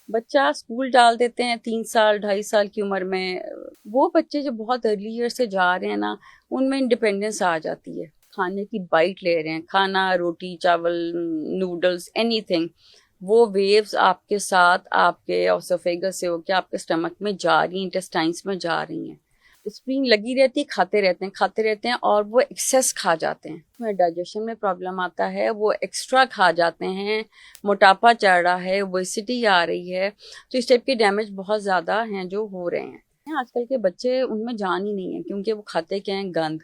बच्चा स्कूल डाल देते हैं 3 साल 2.5 साल की उम्र में। वो बच्चे जो बहुत अर्ली ईयर से जा रहे हैं ना, उनमें इंडिपेंडेंस आ जाती है। खाने की बाइट ले रहे हैं, खाना, रोटी, चावल, नूडल्स, एनीथिंग। वो वेव्स आपके साथ आपके ऑसोफेगस से होकर आपके स्टमक में जा रही हैं, इंटेस्टाइन्स में जा रही हैं। स्प्रीन लगी रहती है, खाते रहते हैं और वो एक्सेस खा जाते हैं। उसमें डाइजेशन में प्रॉब्लम आता है, वो एक्स्ट्रा खा जाते हैं, मोटापा चढ़ रहा है, ओबेसिटी आ रही है। तो इस टाइप के डैमेज बहुत ज़्यादा हैं जो हो रहे हैं। आजकल के बच्चे, उनमें जान ही नहीं है, क्योंकि वो खाते क्या हैं, गंद।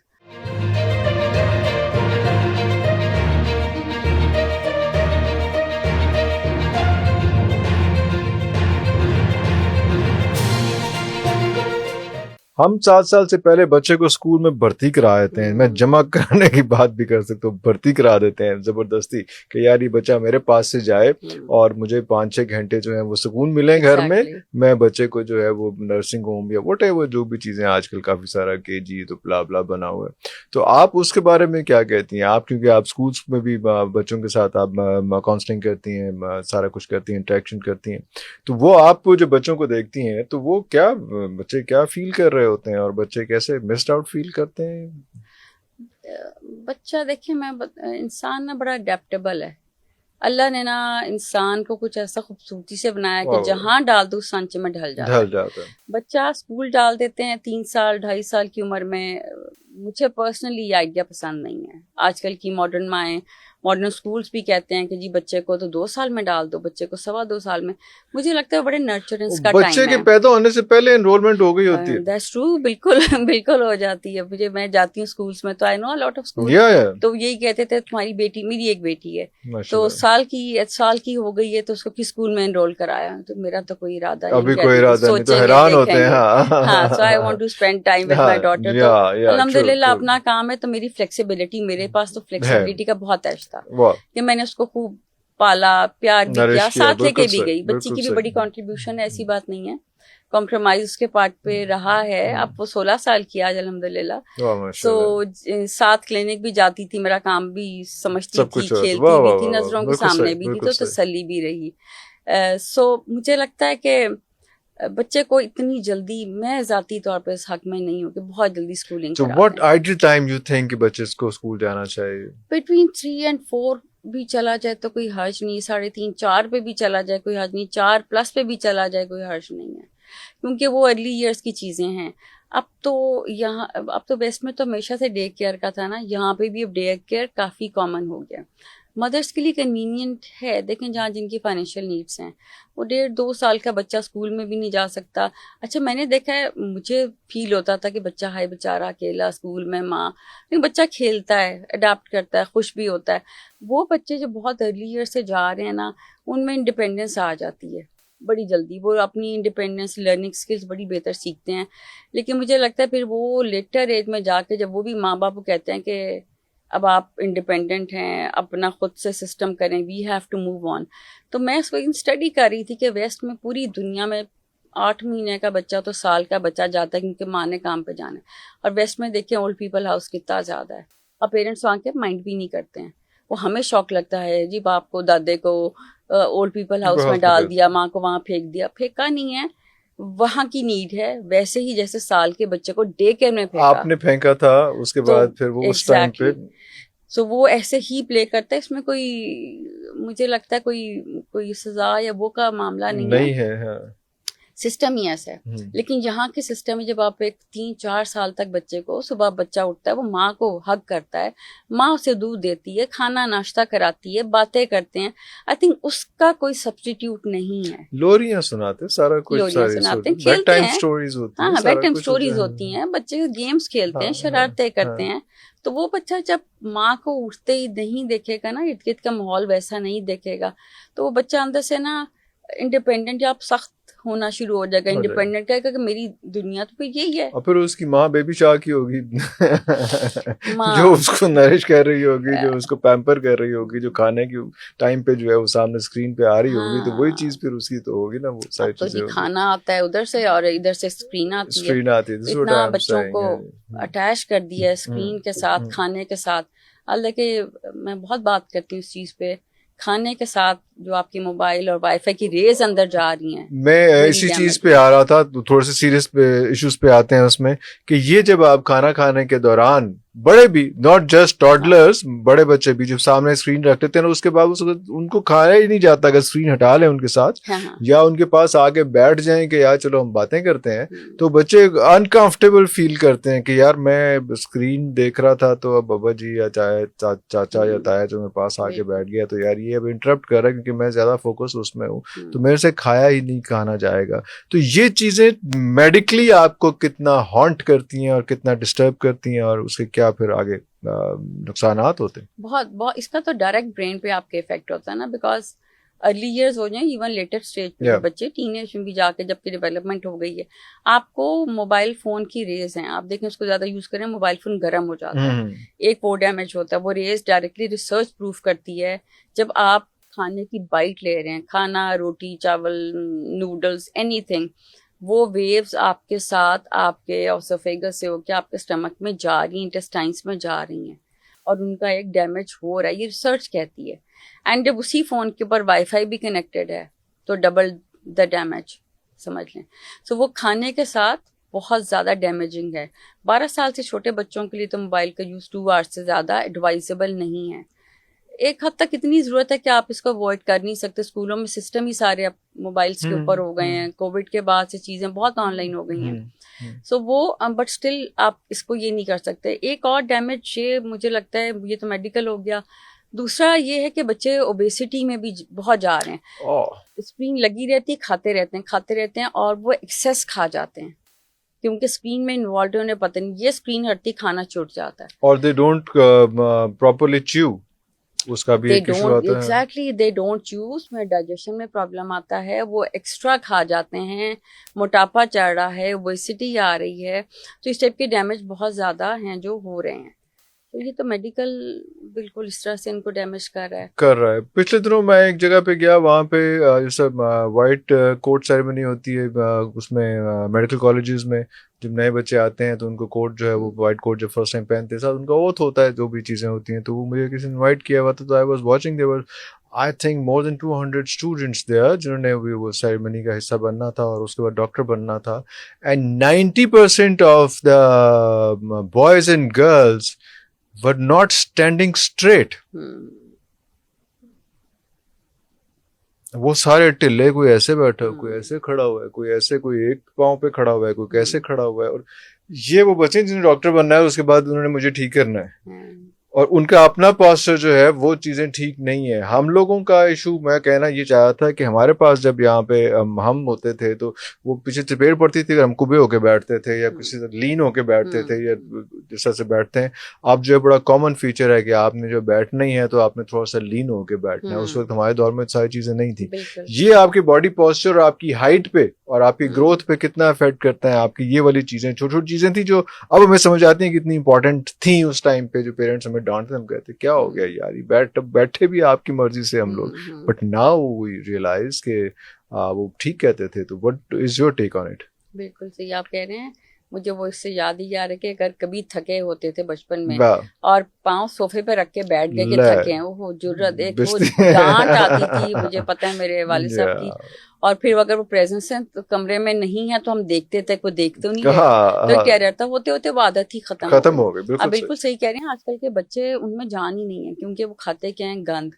हम 7 साल से पहले बच्चे को स्कूल में भर्ती करा देते हैं। मैं जमा कराने की बात भी कर सकता हूँ, भर्ती करा देते हैं जबरदस्ती कि यार ये बच्चा मेरे पास से जाए और मुझे 5-6 घंटे जो है वो सुकून मिले घर में। मैं बच्चे को जो है वो नर्सिंग होम या वट एवर जो भी चीजें आजकल काफी सारा KG तो ब्ला ब्ला बना हुआ है। तो आप उसके बारे में क्या कहती हैं? आप क्योंकि आप स्कूल्स में भी बच्चों के साथ आप काउंसलिंग करती हैं, सारा कुछ करती हैं, इंटरेक्शन करती हैं, तो वो आप जो बच्चों को देखती हैं तो वो क्या बच्चे क्या फील कर रहे होते हैं और बच्चे कैसे मिस्ड आउट फील करते हैं? बच्चा, देखिए, इंसान ना बड़ा अडेप्टेबल है। अल्लाह ने ना इंसान को कुछ ऐसा खूबसूरती से बनाया कि जहां डाल दो सांचे में ढल जाता है। बच्चा स्कूल डाल देते हैं 3 साल 2.5 साल की उम्र में। मुझे पर्सनली ये आइडिया पसंद नहीं है। आजकल की मॉडर्न स्कूल्स भी कहते हैं कि जी बच्चे को तो 2 साल में डाल दो, बच्चे को 2.25 साल में। मुझे लगता है बड़े नर्चरेंस का टाइम है। बच्चे के पैदा होने से पहले एनरोलमेंट हो गई होती है। दैट्स ट्रू, बिल्कुल बिल्कुल हो जाती है। मैं जाती हूँ स्कूल्स में, तो I know a lot of school. तो यही कहते थे, तुम्हारी बेटी, मेरी एक बेटी है, तो साल की हो गई है, तो उसको किस स्कूल में एनरोल कराया? तो मेरा तो कोई इरादा नहीं, अभी कोई इरादा नहीं, तो हैरान होते हैं। हाँ, so I want to spend time with my daughter. तो अल्हम्दुलिल्लाह अपना काम है, तो मेरी फ्लेक्सिबिलिटी, मेरे पास तो फ्लेक्सिबिलिटी का बहुत ऐश था कि मैंने उसको खूब पाला, प्यार भी किया, साथ लेके भी गई। बच्ची की भी बड़ी कंट्रीब्यूशन है, ऐसी बात नहीं है। कॉम्प्रोमाइज उसके पार्ट पे रहा है। अब वो 16 साल की आज अल्हम्दुलिल्लाह। तो साथ क्लिनिक भी जाती थी, मेरा काम भी समझती थी, खेलती भी थी, नजरों के सामने भी थी, तो तसल्ली भी रही। सो मुझे लगता है कि बच्चे को इतनी जल्दी, मैं जाती तौर पे इस हक में नहीं हूँ कि बहुत जल्दी स्कूलिंग कराएं। What ideal time you think बच्चे को स्कूल जाना चाहिए? बिटवीन 3 and 4 भी चला जाए तो कोई हर्ज नहीं। 3.5 4 पे भी चला जाए कोई हर्ज नहीं, 4+ पे भी चला जाए कोई हर्ज नहीं है, क्योंकि वो अर्ली ईयर्स की चीजें हैं। अब तो वेस्ट में तो हमेशा से डे केयर का था ना, यहाँ पे भी अब डे केयर काफी कॉमन हो गया। मदर्स के लिए कन्वीनियंट है। देखें, जहाँ जिनकी फाइनेंशियल नीड्स हैं, वो 1.5-2 साल का बच्चा स्कूल में भी नहीं जा सकता। अच्छा, मैंने देखा है, मुझे फील होता था कि बच्चा है बेचारा अकेला स्कूल में, माँ, लेकिन बच्चा खेलता है, अडाप्ट करता है, खुश भी होता है। वो बच्चे जो बहुत अर्ली ईयर से जा रहे हैं ना, उनमें इंडिपेंडेंस आ जाती है बड़ी जल्दी। वो अपनी इंडिपेंडेंस, लर्निंग स्किल्स बड़ी बेहतर सीखते हैं। लेकिन मुझे लगता है फिर वो लेटर एज में जाके, जब वो भी माँ बाप को कहते हैं कि अब आप इंडिपेंडेंट हैं, अपना खुद से सिस्टम करें, we have to move on. तो मैं इस वक्त स्टडी कर रही थी कि वेस्ट में, पूरी दुनिया में 8 महीने का बच्चा तो साल का बच्चा जाता है, क्योंकि माँ ने काम पे जाना है। और वेस्ट में देखिए ओल्ड पीपल हाउस कितना ज़्यादा है, और पेरेंट्स वहाँ के माइंड भी नहीं करते हैं। वो हमें शौक लगता है जी, बाप को, दादे को ओल्ड पीपल हाउस में डाल दिया, माँ को वहाँ फेंक दिया। फेंका नहीं है, वहाँ की नीड है। वैसे ही जैसे साल के बच्चे को डे केयर में फेंका, आपने फेंका था, उसके बाद फिर वो उस टाइम पे सो वो ऐसे ही प्ले करता है। इसमें कोई, मुझे लगता है कोई सजा या वो का मामला नहीं है। हाँ। सिस्टम ही ऐसा है। लेकिन यहाँ के सिस्टम में जब आप एक 3-4 साल तक बच्चे को, सुबह बच्चा उठता है, वो माँ को हग करता है, माँ उसे दूध देती है, खाना नाश्ता कराती है, बातें करते हैं। आई थिंक उसका कोई सब्स्टिट्यूट नहीं है। लोरियां सुनाते, सारा कुछ सुनाते हैं, खेलते हैं, हाँ, बेड टाइम स्टोरीज होती हैं, बच्चे गेम्स खेलते हैं, शरारतें करते हैं। तो वो बच्चा जब माँ को उठते ही नहीं देखेगा ना, इर्द गिर्द का माहौल वैसा नहीं देखेगा, तो वो बच्चा अंदर से ना इंडिपेंडेंट या आप सख्त होना शुरू हो जाएगा। इंडिपेंडेंट कहेगा कि मेरी दुनिया तो फिर यही है। और फिर उसकी माँ बेबी शाह की होगी जो उसको नरिश कर रही होगी, जो उसको पैम्पर कर रही होगी, जो खाने की टाइम पे जो है वो सामने स्क्रीन पे आ रही होगी। तो वही चीज फिर उसकी तो होगी ना, वो सारी चीजें। तो खाना आता है उधर से और इधर से स्क्रीन आती है। इतना बच्चों को अटैच कर दिया है स्क्रीन के साथ, खाने के साथ। हालांकि मैं बहुत बात करती हूँ इस चीज पे, खाने के साथ जो आपकी मोबाइल और वाईफाई की रेज अंदर जा रही हैं। मैं इसी चीज पे आ रहा था, तो थोड़े से सीरियस इश्यूज पे आते हैं उसमें, कि ये जब आप खाना खाने के दौरान, बड़े भी, नॉट जस्ट टॉडलर्स, बड़े बच्चे भी जब सामने स्क्रीन रख लेते हैं, उसके बाद उनको खाया ही नहीं जाता अगर स्क्रीन हटा लें उनके साथ, हाँ। या उनके पास आके बैठ जाएं कि यार चलो हम बातें करते हैं, तो बच्चे अनकंफर्टेबल फील करते हैं कि यार मैं स्क्रीन देख रहा था तो अब बाबा जी या चाचा या ताया जो मेरे पास आके बैठ गया, तो यार ये अब इंटरप्ट कर रहा है क्योंकि मैं ज्यादा फोकस उसमें हूँ, तो मेरे से खाया ही नहीं खाना जाएगा। तो ये चीजें मेडिकली आपको कितना हॉन्ट करती हैं और कितना डिस्टर्ब करती हैं, और उसके क्या फिर आगे नुकसानात होते हैं? बहुत बहुत इसका तो डायरेक्ट ब्रेन पे आपके इफेक्ट होता है ना, बिकॉज अर्ली ईयर्स हो जाए, इवन लेटर स्टेज पे बच्चे टीनेज में भी जाके जबकि डेवलपमेंट हो गई है, आपको मोबाइल फोन की रेज हैं, आप देखें उसको ज्यादा यूज करें मोबाइल फोन गर्म हो जाता है, एक वो डैमेज होता है। वो रेज डायरेक्टली रिसर्च प्रूफ करती है, जब आप खाने की बाइट ले रहे हैं, खाना, रोटी, चावल, नूडल्स, एनीथिंग, वो वेव्स आपके साथ आपके ऑसोफेगस से होकर आपके स्टमक में जा रही हैं, इंटेस्टाइन्स में जा रही हैं, और उनका एक डैमेज हो रहा है, ये रिसर्च कहती है। एंड जब उसी फोन के ऊपर वाईफाई भी कनेक्टेड है तो डबल द डैमेज, समझ लें। सो वो खाने के साथ बहुत ज़्यादा डैमेजिंग है। 12 साल से छोटे बच्चों के लिए तो मोबाइल का यूज़ 2 आवर्स से ज़्यादा एडवाइजेबल नहीं है। एक हद तक इतनी ज़रूरत है कि आप इसको अवॉइड कर नहीं सकते। स्कूलों में सिस्टम ही सारे अब मोबाइल्स के ऊपर हो गए हैं, कोविड के बाद से चीज़ें बहुत ऑनलाइन हो गई हैं। सो वो बट स्टिल आप इसको ये नहीं कर सकते। एक और डैमेज ये मुझे लगता है, ये तो मेडिकल हो गया, दूसरा ये है कि बच्चे ओबेसिटी में भी बहुत जा रहे हैं। स्क्रीन लगी रहती है, खाते रहते हैं और वो एक्सेस खा जाते हैं क्योंकि स्क्रीन में इन्वॉल्व होने पता नहीं, ये स्क्रीन हटती खाना छूट जाता है। और दे डोंट प्रॉपर्ली च्यू, उसका भी एक इशू आता है। एग्जैक्टली, दे डोंट च्यूज, में डाइजेशन में प्रॉब्लम आता है, वो एक्स्ट्रा खा जाते हैं, मोटापा चढ़ रहा है, ओबेसिटी आ रही है, तो इस टाइप के डैमेज बहुत ज़्यादा हैं जो हो रहे हैं। तो ये तो मेडिकल बिल्कुल इस तरह से इनको डैमेज कर रहा है। पिछले दिनों मैं एक जगह पे गया, वहाँ पे जैसे वाइट कोट सेरेमनी होती है उसमें मेडिकल कॉलेजेस में जब नए बच्चे आते हैं तो उनको कोट जो है वो वाइट कोट जब फर्स्ट टाइम पहनते हैं, साथ उनका ओथ होता है, जो भी चीज़ें होती हैं, तो वो मुझे किसी ने इनवाइट किया हुआ था, तो I was watching, there I think more than 200 students there जिन्होंने वो सेरेमनी का हिस्सा बनना था और उसके बाद डॉक्टर बनना था, and 90% of the boys and girls were not standing straight. वो सारे टिल्ले, कोई ऐसे बैठा, कोई ऐसे खड़ा हुआ है, कोई ऐसे, कोई एक पांव पे खड़ा हुआ है, कोई कैसे खड़ा हुआ है, और ये वो बच्चे जिन्हें डॉक्टर बनना है, उसके बाद उन्होंने मुझे ठीक करना है, और उनका अपना पोस्चर जो है वो चीजें ठीक नहीं है। हम लोगों का इशू, मैं कहना ये चाहा था कि हमारे पास जब यहाँ पे हम होते थे तो वो पीछे चपेट पड़ती थी, हम कुबे होके बैठते थे या किसी से लीन होके बैठते थे या जिस तरह से बैठते हैं। अब जो बड़ा कॉमन फीचर है कि आपने जो बैठना ही है तो आपने थोड़ा सा लीन होके बैठना है। उस वक्त हमारे दौर में सारी चीजें नहीं थी। ये आपकी बॉडी पोस्चर, आपकी हाइट पे और आपकी ग्रोथ पे कितना इफेक्ट करता है, आपकी ये वाली चीजें, छोटी छोटी चीजें थी जो अब हमें समझ आती हैं कितनी इंपॉर्टेंट थी उस टाइम पे। जो पेरेंट्स हमें डांटते, हम कहते क्या हो गया यार, ये बैठे भी आपकी मर्जी से हम लोग, बट नाउ वी रियलाइज के वो ठीक कहते थे। तो what is your take on it? बिल्कुल सही आप कह रहे हैं। मुझे वो इससे याद ही आ रहा है कि अगर कभी थके होते थे बचपन में और पांव सोफे पे रख के बैठ गए कि थके हैं, वो जुर्रत, एक वो डांट आती थी, मुझे पता है मेरे वालिद साहब की। और फिर अगर वो प्रेजेंस है तो कमरे में नहीं है तो हम देखते थे, कोई देखते नहीं है, तो क्या रहता, होते होते वो आदत ही खत्म हो गई। आप बिल्कुल सही कह रहे हैं। आजकल के बच्चे, उनमें जान ही नहीं है क्योंकि वो खाते क्या है, गंद,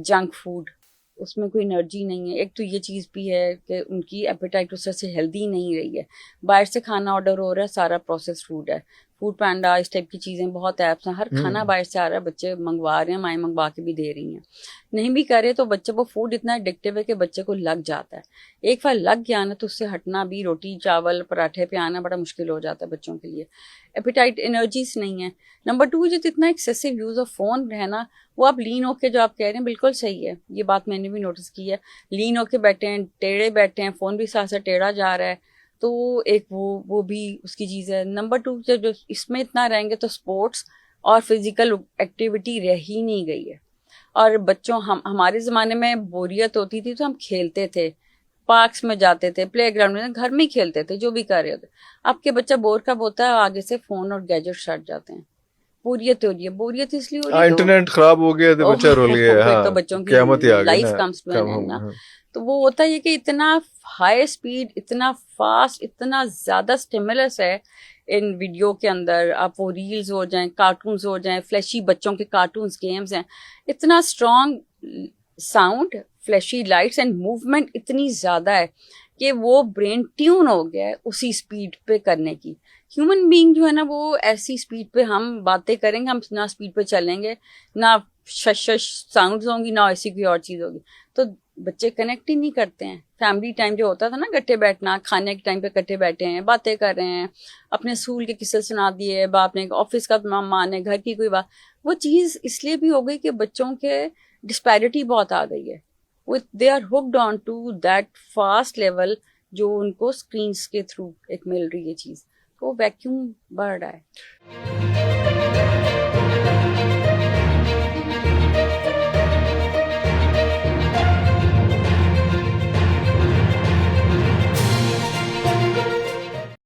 जंक फूड, उसमें कोई एनर्जी नहीं है। एक तो ये चीज़ भी है कि उनकी एपेटाइट उस तरह से हेल्दी नहीं रही है। बाहर से खाना ऑर्डर हो रहा है, सारा प्रोसेस्ड फूड है, फूड पैंडा, इस टाइप की चीज़ें, बहुत ऐप्स हैं, हर खाना बाहर से आ रहा है, बच्चे मंगवा रहे हैं, माएँ मंगवा के भी दे रही हैं। नहीं भी करे तो बच्चे, वो फूड इतना एडिक्टिव है कि बच्चे को लग जाता है। एक बार लग गया ना तो उससे हटना भी, रोटी चावल पराठे पे आना बड़ा मुश्किल हो जाता है बच्चों के लिए। एपेटाइट, एनर्जीज नहीं है। नंबर 2, जो इतना एक्सेसिव यूज़ ऑफ फ़ोन है ना, वो आप लीन होके, जो आप कह रहे हैं बिल्कुल सही है, ये बात मैंने भी नोटिस की है। लीन होके बैठे हैं, टेढ़े बैठे हैं, फ़ोन भी साथ साथ टेढ़ा जा रहा है, तो एक वो भी उसकी चीज़ है। नंबर 2, जो इसमें इतना रहेंगे तो स्पोर्ट्स और फिजिकल एक्टिविटी रह ही नहीं गई है। और बच्चों, हमारे ज़माने में बोरियत होती थी तो हम खेलते थे, पार्क्स में जाते थे, प्लेग्राउंड में, घर में ही खेलते थे, जो भी कर रहे होते। अब के बच्चा बोर कब होता है, आगे से फ़ोन और गैजेट हट जाते हैं, बोरियत हो रही है। बोरियत इसलिए हो रही हाँ, है कि इंटरनेट खराब हो गया तो बच्चा रोल गया। फिर हाँ, तो बच्चों की क़यामत ही आ गई लाइफ ना, कम्स टू एन कम हो एंड ना। हाँ। तो वो होता है कि इतना हाई स्पीड, इतना फास्ट, इतना ज्यादा स्टिमुलस है इन वीडियो के अंदर। आप वो रील्स हो जाएं, कार्टून्स हो जाएं, फ्लैशी बच्चों के कार्टून्स, गेम्स हैं, इतना strong sound, flashy lights and movement इतनी ज्यादा है कि वो ब्रेन ट्यून हो गया है उसी स्पीड पे करने की। ह्यूमन बीइंग जो है ना, वो ऐसी स्पीड पे हम बातें करेंगे, हम ना स्पीड पे चलेंगे, ना शश साउंड्स होंगी, ना ऐसी कोई और चीज होगी, तो बच्चे कनेक्ट ही नहीं करते हैं। फैमिली टाइम जो होता था ना, इकट्ठे बैठना, खाने के टाइम पे इकट्ठे बैठे हैं, बातें कर रहे हैं, अपने स्कूल के किस्से सुना दिए बाप ने, ऑफिस का मान है, घर की कोई बात, वो चीज इसलिए भी हो गई कि बच्चों के डिस्पैरिटी बहुत आ गई है। with they are hooked on to that fast level जो उनको स्क्रीन्स के थ्रू एक मिल रही है चीज, तो वैक्यूम बढ़ रहा है।